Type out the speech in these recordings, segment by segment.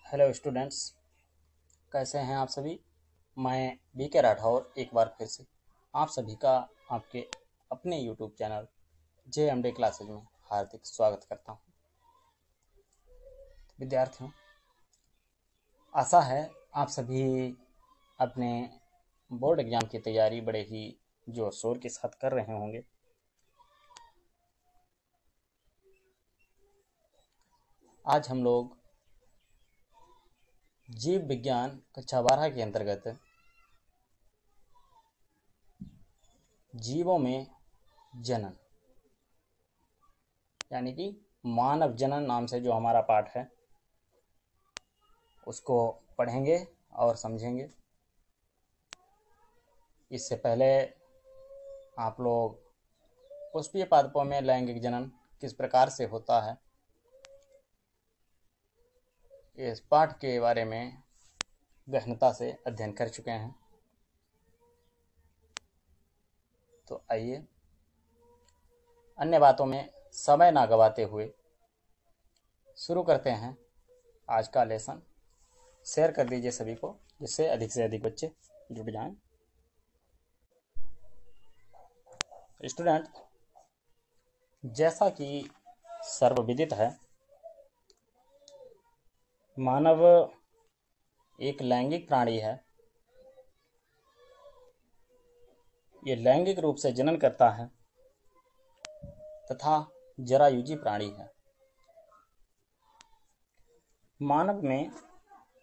Hello students, कैसे हैं आप सभी। मैं बीके राठौर एक बार फिर से आप सभी का आपके अपने यूट्यूब चैनल JMD क्लासेज में हार्दिक स्वागत करता हूं। विद्यार्थियों, आशा है आप सभी अपने बोर्ड एग्ज़ाम की तैयारी बड़े ही जोर शोर के साथ कर रहे होंगे। आज हम लोग जीव विज्ञान कक्षा 12 के अंतर्गत जीवों में जनन यानी कि मानव जनन नाम से जो हमारा पाठ है उसको पढ़ेंगे और समझेंगे। इससे पहले आप लोग पुष्पीय पादपों में लैंगिक जनन किस प्रकार से होता है इस पाठ के बारे में गहनता से अध्ययन कर चुके हैं। तो आइए अन्य बातों में समय ना गवाते हुए शुरू करते हैं आज का लेसन। शेयर कर दीजिए सभी को, जिससे अधिक से अधिक बच्चे जुड़ जाएं। स्टूडेंट, जैसा कि सर्वविदित है, मानव एक लैंगिक प्राणी है। ये लैंगिक रूप से जनन करता है तथा जरायुजी प्राणी है। मानव में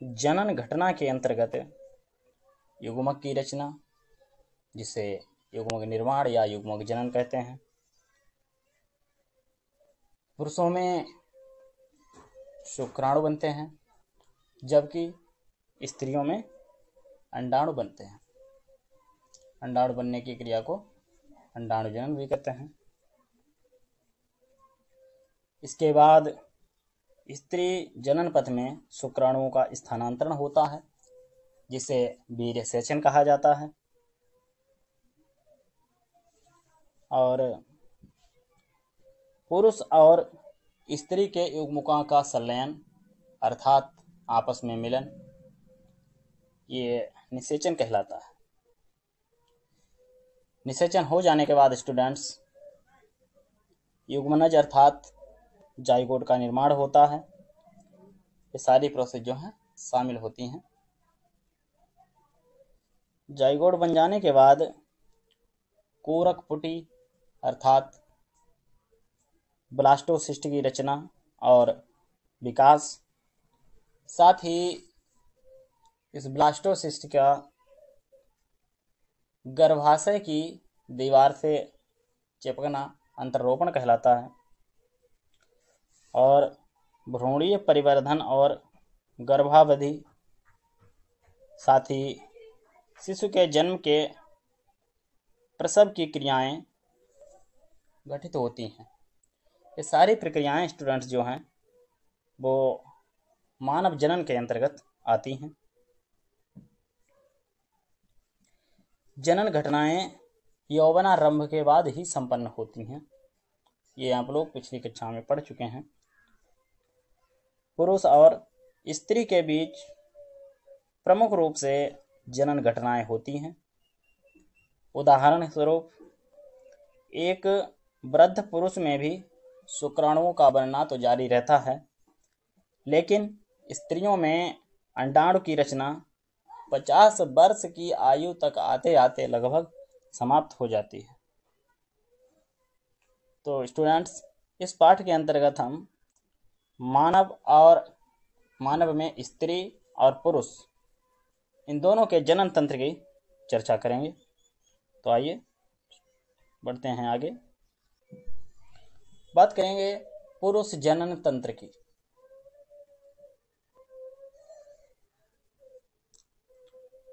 जनन घटना के अंतर्गत युग्मक की रचना, जिसे युग्मक निर्माण या युग्मक जनन कहते हैं। पुरुषों में शुक्राणु बनते हैं, जबकि स्त्रियों में अंडाणु बनते हैं। अंडाणु बनने की क्रिया को अंडाणु जनन भी कहते हैं। इसके बाद स्त्री जनन पथ में शुक्राणुओं का स्थानांतरण होता है, जिसे वीर्य सेचन कहा जाता है। और पुरुष और स्त्री के युग्मकों का संलयन अर्थात आपस में मिलन, ये निषेचन कहलाता है। निषेचन हो जाने के बाद स्टूडेंट्स युग्मनज अर्थात जाइगोट का निर्माण होता है। ये सारी प्रोसेस जो हैं शामिल होती हैं। जाइगोट बन जाने के बाद कोरक पुटी अर्थात ब्लास्टोसिस्ट की रचना और विकास, साथ ही इस ब्लास्टोसिस्ट का गर्भाशय की दीवार से चिपकना अंतरोपण कहलाता है। और भ्रूणीय परिवर्धन और गर्भावधि, साथ ही शिशु के जन्म के प्रसव की क्रियाएं घटित होती हैं। ये सारी प्रक्रियाएं स्टूडेंट्स जो हैं वो मानव जनन के अंतर्गत आती हैं। जनन घटनाएं यौवनारंभ के बाद ही संपन्न होती हैं। ये आप लोग पिछली कक्षा में पढ़ चुके हैं। पुरुष और स्त्री के बीच प्रमुख रूप से जनन घटनाएं होती हैं। उदाहरण स्वरूप एक वृद्ध पुरुष में भी शुक्राणुओं का बनना तो जारी रहता है, लेकिन स्त्रियों में अंडाणु की रचना 50 वर्ष की आयु तक आते आते लगभग समाप्त हो जाती है। तो स्टूडेंट्स, इस पाठ के अंतर्गत हम मानव में स्त्री और पुरुष इन दोनों के जनन तंत्र की चर्चा करेंगे। तो आइए बढ़ते हैं आगे। बात करेंगे पुरुष जनन तंत्र की।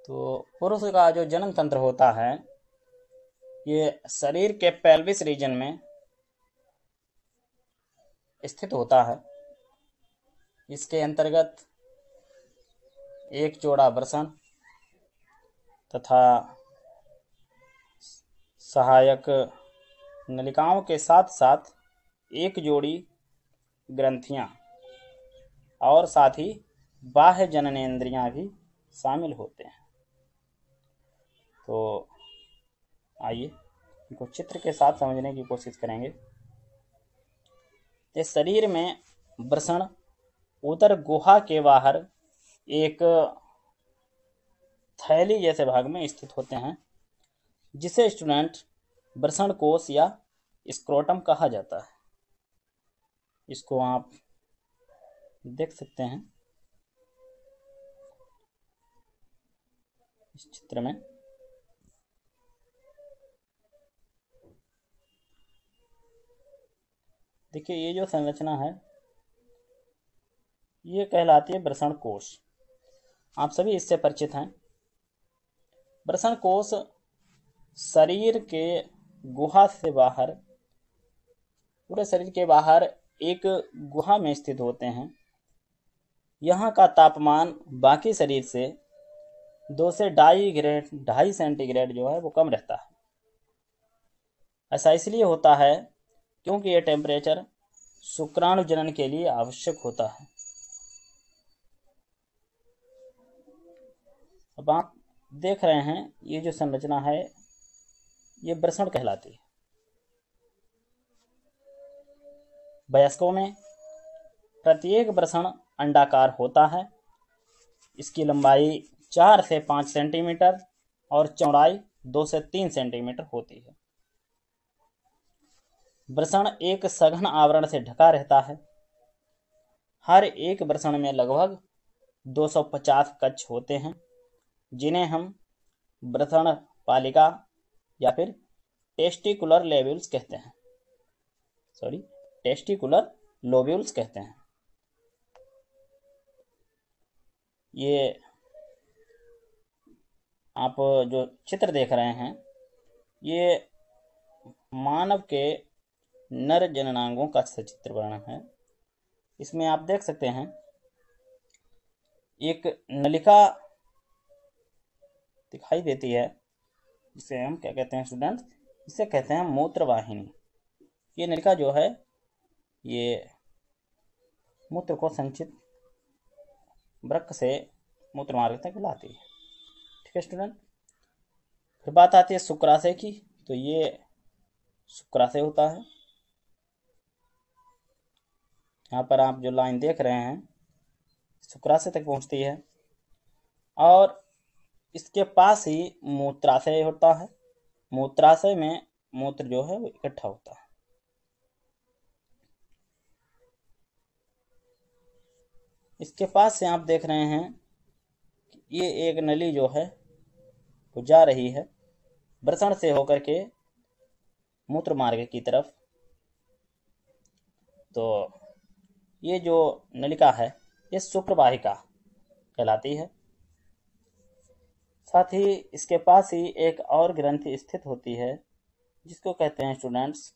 तो पुरुष का जो जनन तंत्र होता है ये शरीर के पेल्विस रीजन में स्थित होता है। इसके अंतर्गत एक जोड़ा वृषण तथा सहायक नलिकाओं के साथ साथ एक जोड़ी ग्रंथियां और साथ ही बाह्य जननेंद्रियां भी शामिल होते हैं। तो आइए इनको चित्र के साथ समझने की कोशिश करेंगे। इस शरीर में वृषण उदर गुहा के बाहर एक थैली जैसे भाग में स्थित होते हैं, जिसे स्टूडेंट वृषण कोश या स्क्रोटम कहा जाता है। इसको आप देख सकते हैं इस चित्र में। देखिए ये जो संरचना है ये कहलाती है वृषण कोश। आप सभी इससे परिचित हैं। वृषण कोश शरीर के गुहा से बाहर, पूरे शरीर के बाहर एक गुहा में स्थित होते हैं। यहाँ का तापमान बाकी शरीर से 2 से 2.5 सेंटीग्रेड जो है वो कम रहता है। ऐसा इसलिए होता है क्योंकि यह टेम्परेचर शुक्राणु जनन के लिए आवश्यक होता है। अब आप देख रहे हैं ये जो संरचना है ये वृषण कहलाती है। वयस्कों में प्रत्येक वृषण अंडाकार होता है। इसकी लंबाई 4 से 5 सेंटीमीटर और चौड़ाई 2 से 3 सेंटीमीटर होती है। वृषण एक सघन आवरण से ढका रहता है। हर एक वृषण में लगभग 250 कक्ष होते हैं, जिन्हें हम वृषण पालिका या फिर टेस्टिकुलर लोब्यूल्स कहते हैं। टेस्टिकुलर लोब्यूल्स कहते हैं। ये आप जो चित्र देख रहे हैं ये मानव के नर जननांगों का सचित्र वर्णन है। इसमें आप देख सकते हैं एक नलिका दिखाई देती है, जिसे हम क्या कहते हैं स्टूडेंट्स, इसे कहते हैं मूत्र वाहिनी। ये नलिका जो है ये मूत्र को संचित वृक्क से मूत्र मार्ग तक लाती है। ठीक है स्टूडेंट। फिर बात आती है शुक्राशय की। तो ये शुक्राशय होता है। यहाँ पर आप जो लाइन देख रहे हैं शुक्राशय तक पहुँचती है और इसके पास ही मूत्राशय होता है। मूत्राशय में मूत्र जो है वो इकट्ठा होता है। इसके पास से आप देख रहे हैं ये एक नली जो है वो जा रही है वृषण से होकर के मूत्र मार्ग की तरफ। तो ये जो नलिका है ये शुक्रवाहिका कहलाती है। साथ ही इसके पास ही एक और ग्रंथि स्थित होती है जिसको कहते हैं स्टूडेंट्स,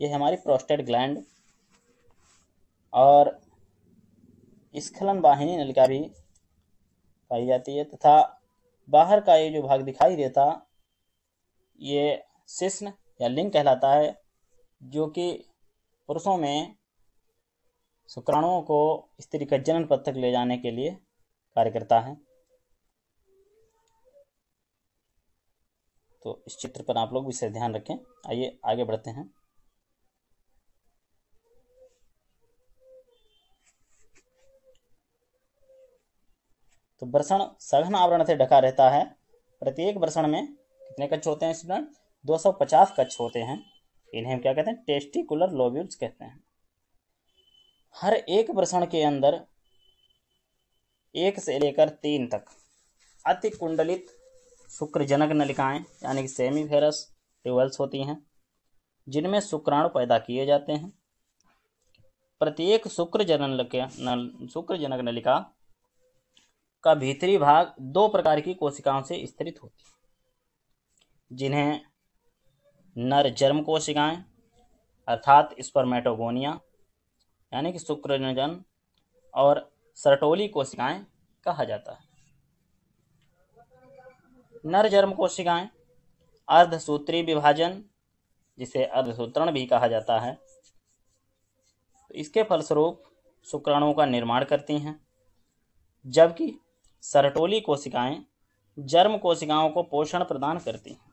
ये हमारी प्रोस्टेट ग्लैंड। और स्खलन वाहिनी नलिका भी पाई जाती है तथा बाहर का ये जो भाग दिखाई देता ये शिश्न या लिंग कहलाता है, जो कि पुरुषों में शुक्राणुओं को स्त्री का जनन पथ तक ले जाने के लिए कार्य करता है। तो इस चित्र पर आप लोग विशेष ध्यान रखें। आइए आगे बढ़ते हैं। तो वृषण सघन आवरण से ढका रहता है। प्रत्येक वृषण में कितने कक्ष होते हैं स्टूडेंट? 250 कक्ष होते हैं। इन्हें हम क्या कहते हैं? टेस्टिकुलर लोब्यूल्स कहते हैं। हर एक वृषण के अंदर 1 से लेकर 3 तक अति कुंडलित शुक्रजनक नलिकाएं यानी कि सेमीफेरस ट्यूबल्स होती हैं, जिनमें शुक्राणु पैदा किए जाते हैं। प्रत्येक शुक्रजनक नलिका का भीतरी भाग 2 प्रकार की कोशिकाओं से स्थित होती है, जिन्हें नर जर्म कोशिकाएं अर्थात स्पर्मेटोगोनिया यानी कि शुक्रजनन और सर्टोली कोशिकाएं कहा जाता है। नर जर्म कोशिकाएं अर्धसूत्री विभाजन, जिसे अर्धसूत्रण भी कहा जाता है, तो इसके फलस्वरूप शुक्राणुओं का निर्माण करती हैं, जबकि सरटोली कोशिकाएं जर्म कोशिकाओं को पोषण प्रदान करती हैं।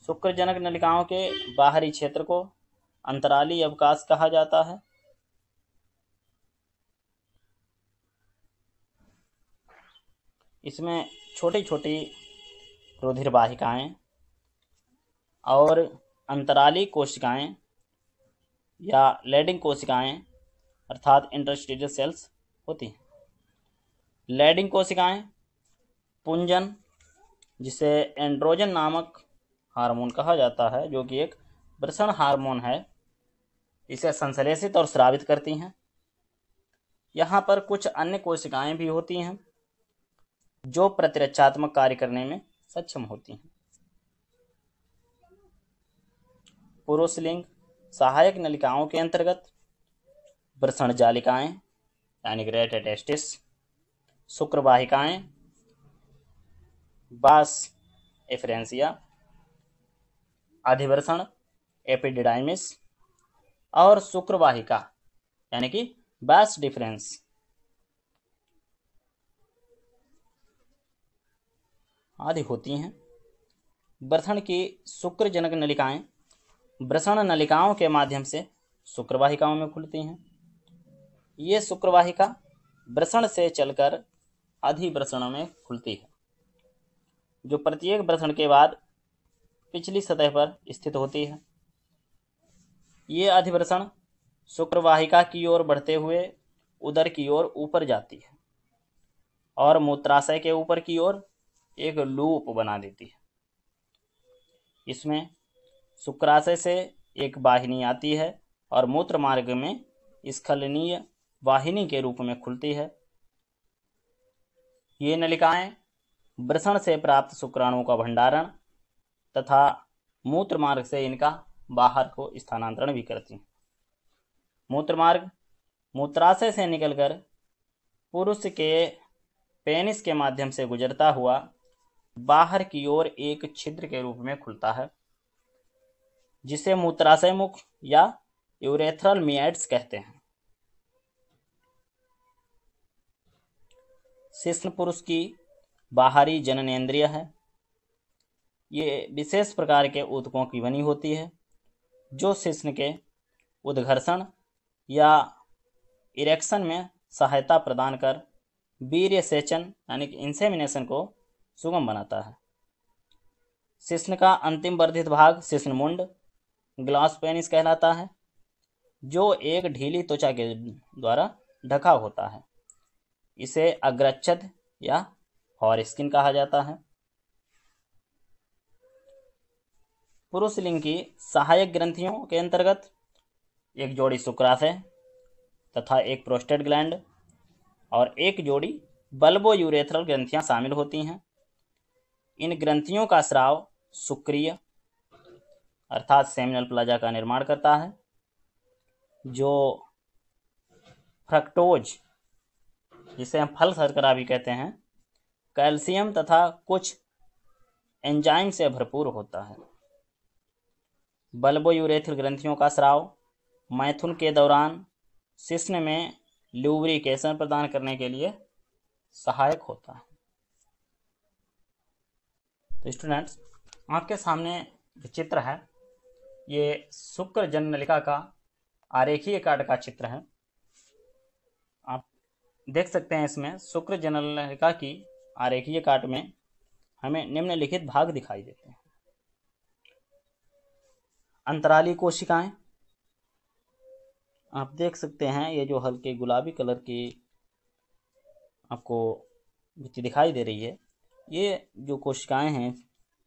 शुक्रजनक नलिकाओं के बाहरी क्षेत्र को अंतराली अवकाश कहा जाता है। इसमें छोटी छोटी रुधिर वाहिकाएं और अंतराली कोशिकाएं या लैडिंग कोशिकाएं अर्थात इंटरस्टिशियल सेल्स होती हैं। लैडिंग कोशिकाएं पुंजन, जिसे एंड्रोजन नामक हार्मोन कहा जाता है, जो कि एक वृषण हार्मोन है, इसे संश्लेषित और स्रावित करती हैं। यहाँ पर कुछ अन्य कोशिकाएं भी होती हैं जो प्रतिरक्षात्मक कार्य करने में सक्षम होती हैं। पुरुष लिंग सहायक नलिकाओं के अंतर्गत वृषण जालिकाएं यानी ग्रेटर टेस्टिस, शुक्रवाहिकाएं बास एफरेंसिया, अधिवृषण एपिडिडाइमिस और शुक्रवाहिका यानी कि बास डिफरेंस आदि होती हैं। वृषण की शुक्रजनक नलिकाएं वृषण नलिकाओं के माध्यम से शुक्रवाहिकाओं में खुलती हैं। ये शुक्रवाहिका वृषण से चलकर अधिवृषण में खुलती है, जो प्रत्येक वृषण के बाद पिछली सतह पर स्थित होती है। ये अधिवृषण शुक्रवाहिका की ओर बढ़ते हुए उदर की ओर ऊपर जाती है और मूत्राशय के ऊपर की ओर एक लूप बना देती है। इसमें शुक्राशय से एक वाहिनी आती है और मूत्र मार्ग में स्खलनीय वाहिनी के रूप में खुलती है। ये नलिकाएं वृषण से प्राप्त शुक्राणुओं का भंडारण तथा मूत्र मार्ग से इनका बाहर को स्थानांतरण भी करती हैं। मूत्र मार्ग मूत्राशय से निकलकर पुरुष के पेनिस के माध्यम से गुजरता हुआ बाहर की ओर एक छिद्र के रूप में खुलता है, जिसे मूत्राशय मुख या यूरेथ्रल मियाट्स कहते हैं। शिश्न पुरुष की बाहरी जननेंद्रिय है। ये विशेष प्रकार के ऊतकों की बनी होती है, जो शिश्न के उद्घर्षण या इरेक्शन में सहायता प्रदान कर वीर्य सेचन यानी कि इंसेमिनेशन को सुगम बनाता है। शिश्न का अंतिम वर्धित भाग शिश्न मुंड ग्लास पेनिस कहलाता है, जो एक ढीली त्वचा के द्वारा ढका होता है। इसे अग्रच्छद या फॉरस्किन कहा जाता है। पुरुष लिंग की सहायक ग्रंथियों के अंतर्गत एक जोड़ी शुक्राशय तथा एक प्रोस्टेट ग्लैंड और एक जोड़ी बल्बो यूरेथ्रल ग्रंथियां शामिल होती हैं। इन ग्रंथियों का स्राव शुक्रिय अर्थात सेमिनल प्लाजा का निर्माण करता है, जो फ्रक्टोज, जिसे हम फल शर्करा भी कहते हैं, कैल्शियम तथा कुछ एंजाइम से भरपूर होता है। बल्बो यूरेथ्रल ग्रंथियों का स्राव मैथुन के दौरान शिश्न में ल्यूब्रिकेशन प्रदान करने के लिए सहायक होता है। तो स्टूडेंट्स, आपके सामने जो चित्र है ये शुक्र जननलिका का आरेखीय काट का चित्र है। आप देख सकते हैं इसमें शुक्र जननलिका की आरेखीय काट में हमें निम्नलिखित भाग दिखाई देते हैं। अंतराली कोशिकाएं, आप देख सकते हैं ये जो हल्के गुलाबी कलर की आपको दिखाई दे रही है, ये जो कोशिकाएं हैं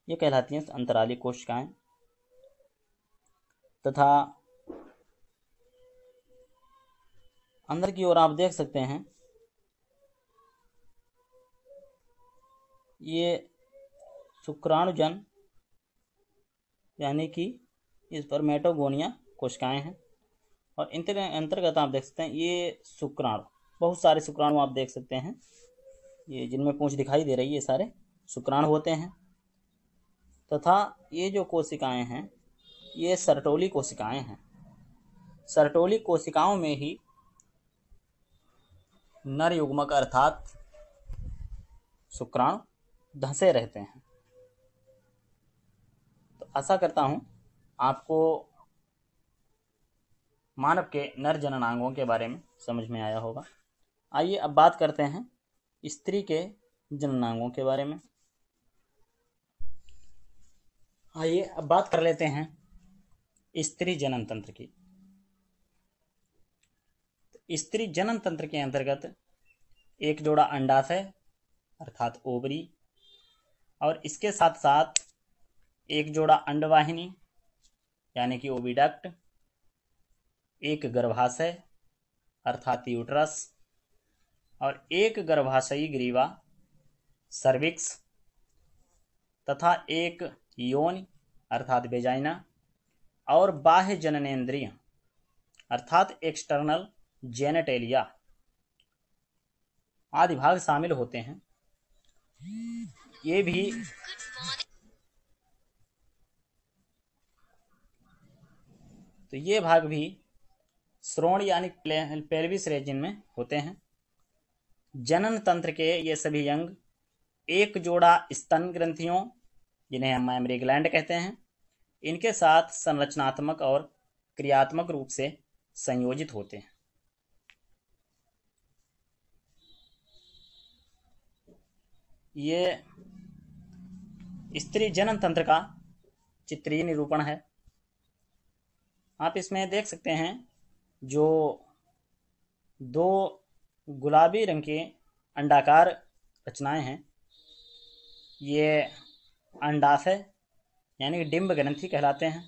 ये कहलाती हैं अंतराली कोशिकाएं। तथा अंदर की ओर आप देख सकते हैं ये शुक्राणुजन यानी कि इस पर मेटोगोनिया कोशिकाएं हैं। और इनके अंतर्गत आप देख सकते हैं ये शुक्राणु, बहुत सारे शुक्राणु आप देख सकते हैं, ये जिनमें पूंछ दिखाई दे रही है, ये सारे शुक्राणु होते हैं। तथा ये जो कोशिकाएं हैं ये सर्टोली कोशिकाएं हैं। सर्टोली कोशिकाओं में ही नर युग्मक अर्थात शुक्राणु धंसे रहते हैं। तो आशा करता हूँ आपको मानव के नर जननांगों के बारे में समझ में आया होगा। आइए अब बात करते हैं स्त्री के जननांगों के बारे में। आइए अब बात कर लेते हैं स्त्री जनन तंत्र की। स्त्री जनन तंत्र के अंतर्गत एक जोड़ा अंडाशय अर्थात ओवरी और इसके साथ साथ एक जोड़ा अंडवाहिनी यानी कि ओविडक्ट, एक गर्भाशय अर्थात यूट्रस और एक गर्भाशयी ग्रीवा सर्विक्स तथा एक योनि अर्थात वेजाइना और बाह्य जननेंद्रिय अर्थात एक्सटर्नल जेनेटेलिया आदि भाग शामिल होते हैं। ये भाग भी श्रोण यानी पेल्विस रीजन में होते हैं। जनन तंत्र के ये सभी अंग एक जोड़ा स्तन ग्रंथियों जिन्हें हम मैमरी ग्लैंड कहते हैं, इनके साथ संरचनात्मक और क्रियात्मक रूप से संयोजित होते हैं। ये स्त्री जनन तंत्र का चित्रीय निरूपण है। आप इसमें देख सकते हैं जो दो गुलाबी रंग के अंडाकार रचनाएं हैं, ये अंडाशय यानी डिंब ग्रंथि कहलाते हैं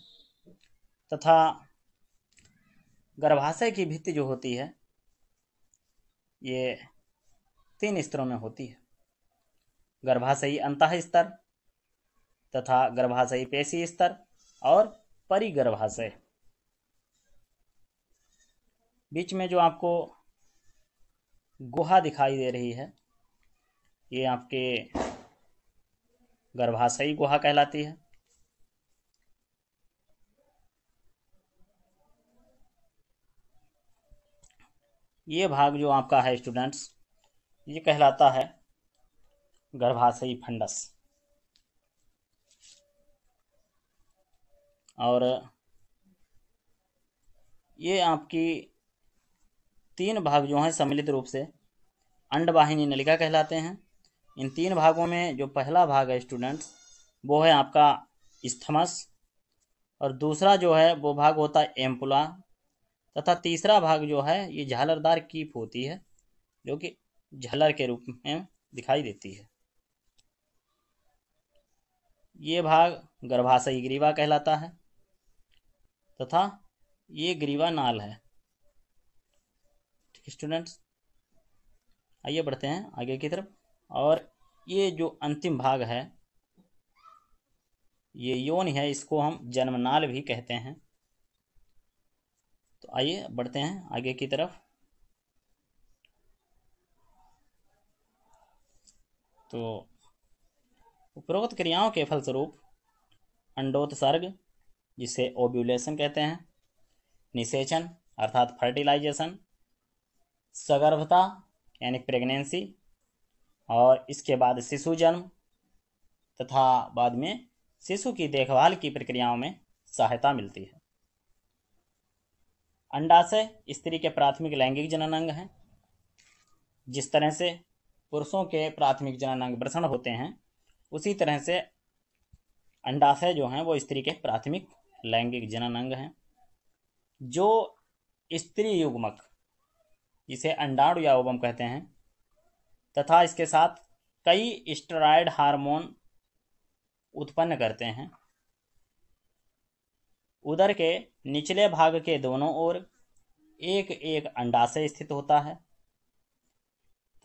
तथा गर्भाशय की भित्ति जो होती है ये 3 स्तरों में होती है। गर्भाशयी अंतः स्तर तथा गर्भाशयी पेशी स्तर और परिगर्भाशय। बीच में जो आपको गुहा दिखाई दे रही है ये आपके गर्भाशयी गुहा कहलाती है। ये भाग जो आपका है स्टूडेंट्स, ये कहलाता है गर्भाशयी फंडस। और ये आपकी 3 भाग जो हैं सम्मिलित रूप से अंडवाहिनी नलिका कहलाते हैं। इन 3 भागों में जो पहला भाग है स्टूडेंट्स वो है आपका स्थमस और दूसरा जो है वो भाग होता है एम्पुला तथा तीसरा भाग जो है ये झालरदार कीप होती है जो कि झालर के रूप में दिखाई देती है। ये भाग गर्भाशयी ग्रीवा कहलाता है तथा ये ग्रीवा नाल है। ठीक है स्टूडेंट्स, आइए बढ़ते हैं आगे की तरफ। और ये जो अंतिम भाग है ये योनि है, इसको हम जन्मनाल भी कहते हैं। तो आइए बढ़ते हैं आगे की तरफ। तो उपरोक्त क्रियाओं के फलस्वरूप अंडोत्सर्ग जिसे ओव्यूलेशन कहते हैं, निषेचन अर्थात फर्टिलाइजेशन, सगर्भता यानी प्रेगनेंसी और इसके बाद शिशु जन्म तथा बाद में शिशु की देखभाल की प्रक्रियाओं में सहायता मिलती है। अंडाशय स्त्री के प्राथमिक लैंगिक जननांग हैं। जिस तरह से पुरुषों के प्राथमिक जननांग वृषण होते हैं उसी तरह से अंडाशय जो हैं वो स्त्री के प्राथमिक लैंगिक जननांग हैं। जो स्त्री युग्मक जिसे अंडाणु या ओवम कहते हैं तथा इसके साथ कई स्टेरॉयड हार्मोन उत्पन्न करते हैं। उदर के निचले भाग के दोनों ओर एक एक अंडाशय स्थित होता है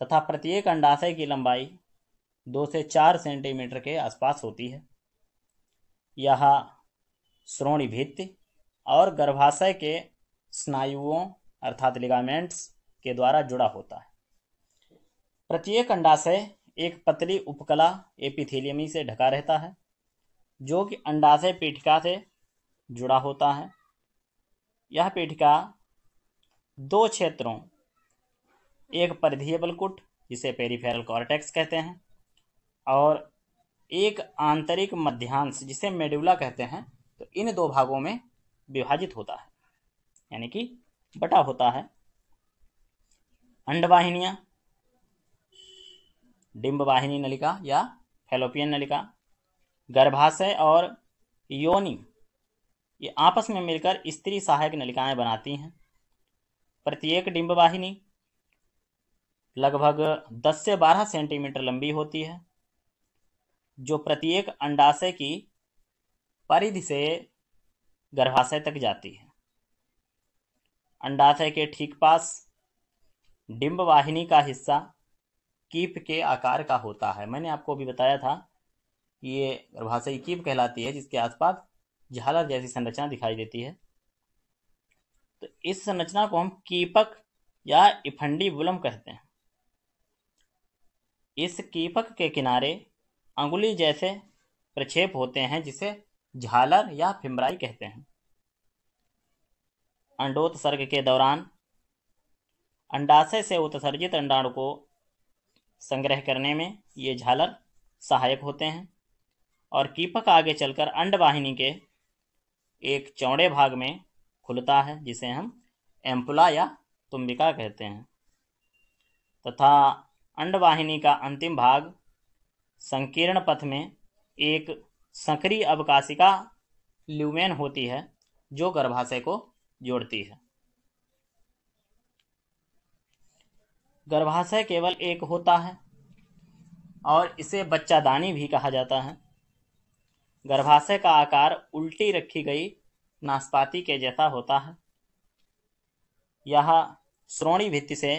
तथा प्रत्येक अंडाशय की लंबाई 2 से 4 सेंटीमीटर के आसपास होती है। यह श्रोणि भित्ति और गर्भाशय के स्नायुओं अर्थात लिगामेंट्स के द्वारा जुड़ा होता है। प्रत्येक अंडाशय एक पतली उपकला एपिथेलियमी से ढका रहता है जो कि अंडाशय पेटिका से जुड़ा होता है। यह पेटिका 2 क्षेत्रों एक परिधीय बलकुट जिसे पेरिफेरल कॉर्टेक्स कहते हैं, और एक आंतरिक मध्यांश जिसे मेडुला कहते हैं। तो इन दो भागों में विभाजित होता है, यानी कि बटा होता है। अंडवाहिनियां, डिंबवाहिनी नलिका या फैलोपियन नलिका, गर्भाशय और योनि ये आपस में मिलकर स्त्री सहायक नलिकाएं बनाती हैं। प्रत्येक डिंबवाहिनी लगभग 10 से 12 सेंटीमीटर लंबी होती है, जो प्रत्येक अंडाशय की परिधि से गर्भाशय तक जाती है। अंडाशय के ठीक पास डिंबवाहिनी का हिस्सा कीप के आकार का होता है। मैंने आपको अभी बताया था ये गर्भाशय कीप कहलाती है, जिसके आसपास झालर जैसी संरचना दिखाई देती है। तो इस संरचना को हम कीपक या इफंडीबुलम कहते हैं। इस कीपक के किनारे अंगुली जैसे प्रक्षेप होते हैं, जिसे झालर या फिम्ब्राई कहते हैं। अंडोत्सर्ग के दौरान अंडाशय से उत्सर्जित अंडाणु को संग्रह करने में ये झालर सहायक होते हैं, और कीपक आगे चलकर अंडवाहिनी के एक चौड़े भाग में खुलता है, जिसे हम एम्पुला या तुम्बिका कहते हैं, तथा अंडवाहिनी का अंतिम भाग संकीर्ण पथ में एक संकरी अवकाशिका ल्यूमेन होती है, जो गर्भाशय को जोड़ती है। गर्भाशय केवल एक होता है और इसे बच्चादानी भी कहा जाता है। गर्भाशय का आकार उल्टी रखी गई नाशपाती के जैसा होता है। यह श्रोणि भित्ति से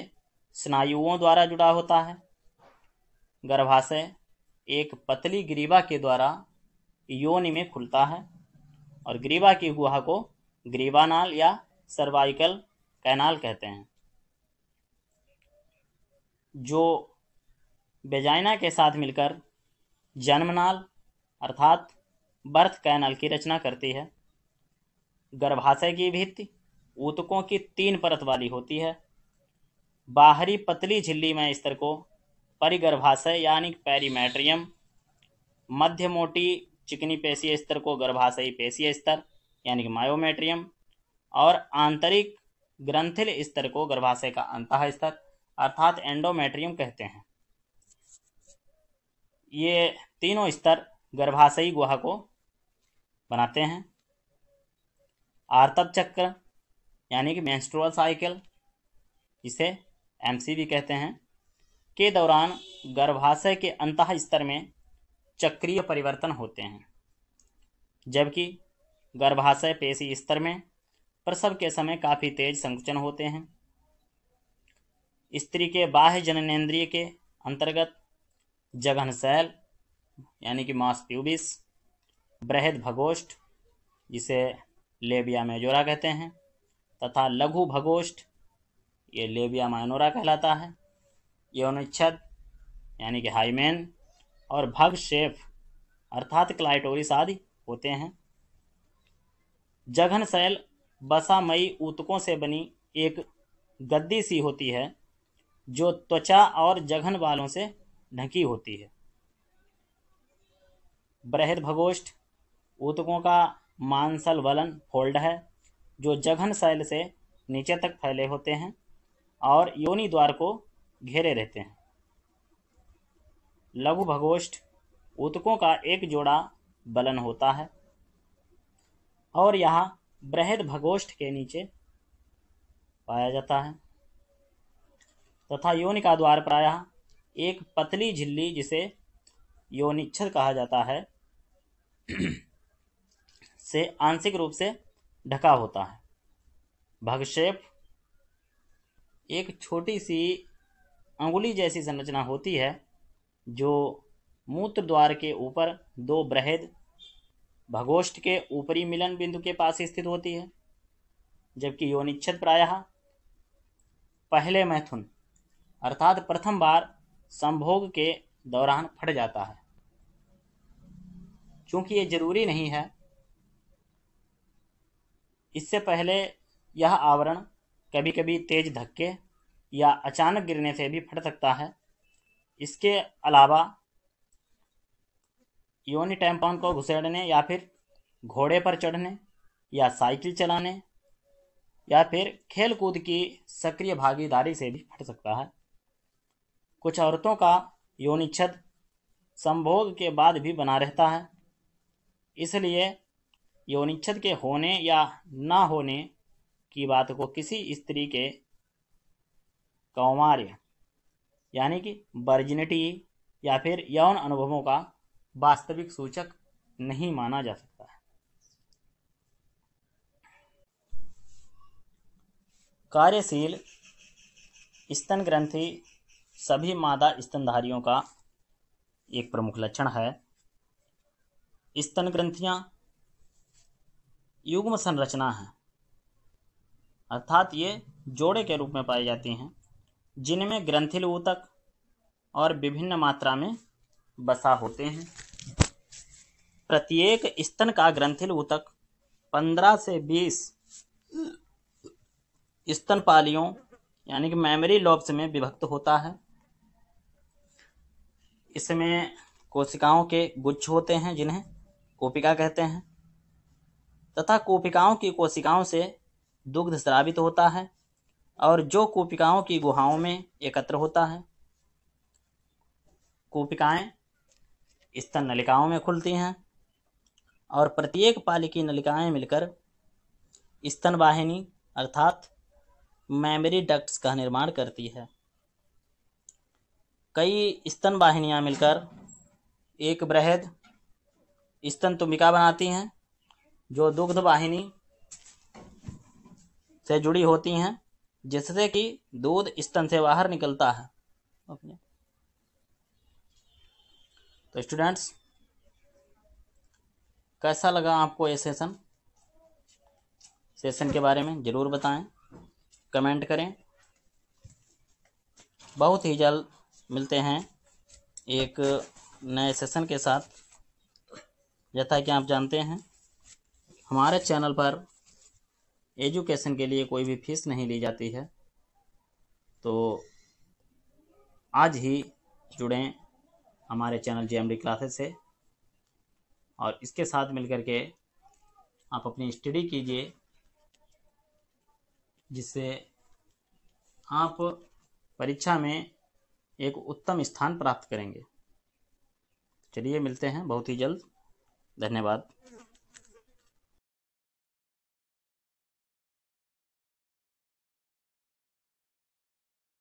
स्नायुओं द्वारा जुड़ा होता है। गर्भाशय एक पतली ग्रीवा के द्वारा योनि में खुलता है, और ग्रीवा की गुहा को ग्रीवानाल या सर्वाइकल कैनाल कहते हैं, जो वेजाइना के साथ मिलकर जन्मनाल अर्थात बर्थ कैनाल की रचना करती है। गर्भाशय की भित्ति ऊतकों की 3 परत वाली होती है। बाहरी पतली झिल्ली में स्तर को परिगर्भाशय यानी पेरीमेट्रियम, मध्य मोटी चिकनी पेशीय स्तर को गर्भाशयी पेशीय स्तर यानी कि मायोमेट्रियम, और आंतरिक ग्रंथिल स्तर को गर्भाशय का अंतः स्तर अर्थात एंडोमेट्रियम कहते हैं। ये तीनों स्तर गर्भाशयी गुहा को बनाते हैं। आर्तव चक्र यानी कि मेंस्ट्रुअल साइकिल, जिसे एमसी भी कहते हैं, के दौरान गर्भाशय के अंतः स्तर में चक्रीय परिवर्तन होते हैं, जबकि गर्भाशय पेशी स्तर में प्रसव के समय काफ़ी तेज संकुचन होते हैं। स्त्री के बाह्य जननेंद्रिय के अंतर्गत जघन शैल यानी कि मास प्यूबिस, बृहद भगोष्ठ जिसे लेबिया मेजोरा कहते हैं, तथा लघु भगोष्ठ ये लेबिया माइनोरा कहलाता है, यौनिच्छद यानी कि हाइमेन, और भग शेफ अर्थात क्लाइटोरिस आदि होते हैं। जघन शैल बसामयी ऊतकों से बनी एक गद्दी सी होती है, जो त्वचा और जघन बालों से ढकी होती है। बृहद भगोष्ठ ऊतकों का मांसल वलन फोल्ड है, जो जघन शैल से नीचे तक फैले होते हैं और योनि द्वार को घेरे रहते हैं। लघु भगोष्ठ ऊतकों का एक जोड़ा बलन होता है और यह बृहद भगोष्ठ के नीचे पाया जाता है, तथा योनि का द्वार प्रायः एक पतली झिल्ली जिसे योनिच्छद कहा जाता है से आंशिक रूप से ढका होता है। भगशेफ एक छोटी सी अंगुली जैसी संरचना होती है, जो मूत्र द्वार के ऊपर 2 बृहद भगोष्ठ के ऊपरी मिलन बिंदु के पास स्थित होती है, जबकि योनिच्छद प्रायः पहले मैथुन अर्थात प्रथम बार संभोग के दौरान फट जाता है। चूंकि ये जरूरी नहीं है, इससे पहले यह आवरण कभी कभी तेज धक्के या अचानक गिरने से भी फट सकता है। इसके अलावा योनि टैम्पॉन को घुसेड़ने या फिर घोड़े पर चढ़ने या साइकिल चलाने या फिर खेल कूद की सक्रिय भागीदारी से भी फट सकता है। कुछ औरतों का योनिच्छेद संभोग के बाद भी बना रहता है, इसलिए योनिच्छेद के होने या ना होने की बात को किसी स्त्री के कौमार्य यानी कि वर्जिनिटी या फिर यौन अनुभवों का वास्तविक सूचक नहीं माना जा सकता है। कार्यशील स्तन ग्रंथि सभी मादा स्तनधारियों का एक प्रमुख लक्षण है। स्तन ग्रंथियां युग्म संरचना है, अर्थात ये जोड़े के रूप में पाई जाती हैं, जिनमें ग्रंथिल ऊतक और विभिन्न मात्रा में बसा होते हैं। प्रत्येक स्तन का ग्रंथिल ऊतक 15 से 20 स्तनपालियों यानी कि मेमरी लोब्स में विभक्त होता है। इसमें कोशिकाओं के गुच्छ होते हैं जिन्हें कोशिका कहते हैं, तथा कोशिकाओं की कोशिकाओं से दुग्ध स्रावित होता है और जो कोशिकाओं की गुहाओं में एकत्र होता है। कोशिकाएं स्तन नलिकाओं में खुलती हैं और प्रत्येक पाली की नलिकाएं मिलकर स्तन वाहिनी अर्थात मेमरी डक्ट्स का निर्माण करती है। कई स्तन वाहिनियां मिलकर एक बृहद स्तन तुमिका बनाती हैं, जो दुग्ध वाहिनी से जुड़ी होती हैं, जिससे कि दूध स्तन से बाहर निकलता है। तो स्टूडेंट्स, कैसा लगा आपको ये सेशन के बारे में ज़रूर बताएं, कमेंट करें। बहुत ही जल्द मिलते हैं एक नए सेशन के साथ। जैसा कि आप जानते हैं, हमारे चैनल पर एजुकेशन के लिए कोई भी फीस नहीं ली जाती है, तो आज ही जुड़ें हमारे चैनल जेएमडी क्लासेस से और इसके साथ मिलकर के आप अपनी स्टडी कीजिए, जिससे आप परीक्षा में एक उत्तम स्थान प्राप्त करेंगे। चलिए मिलते हैं बहुत ही जल्द। धन्यवाद।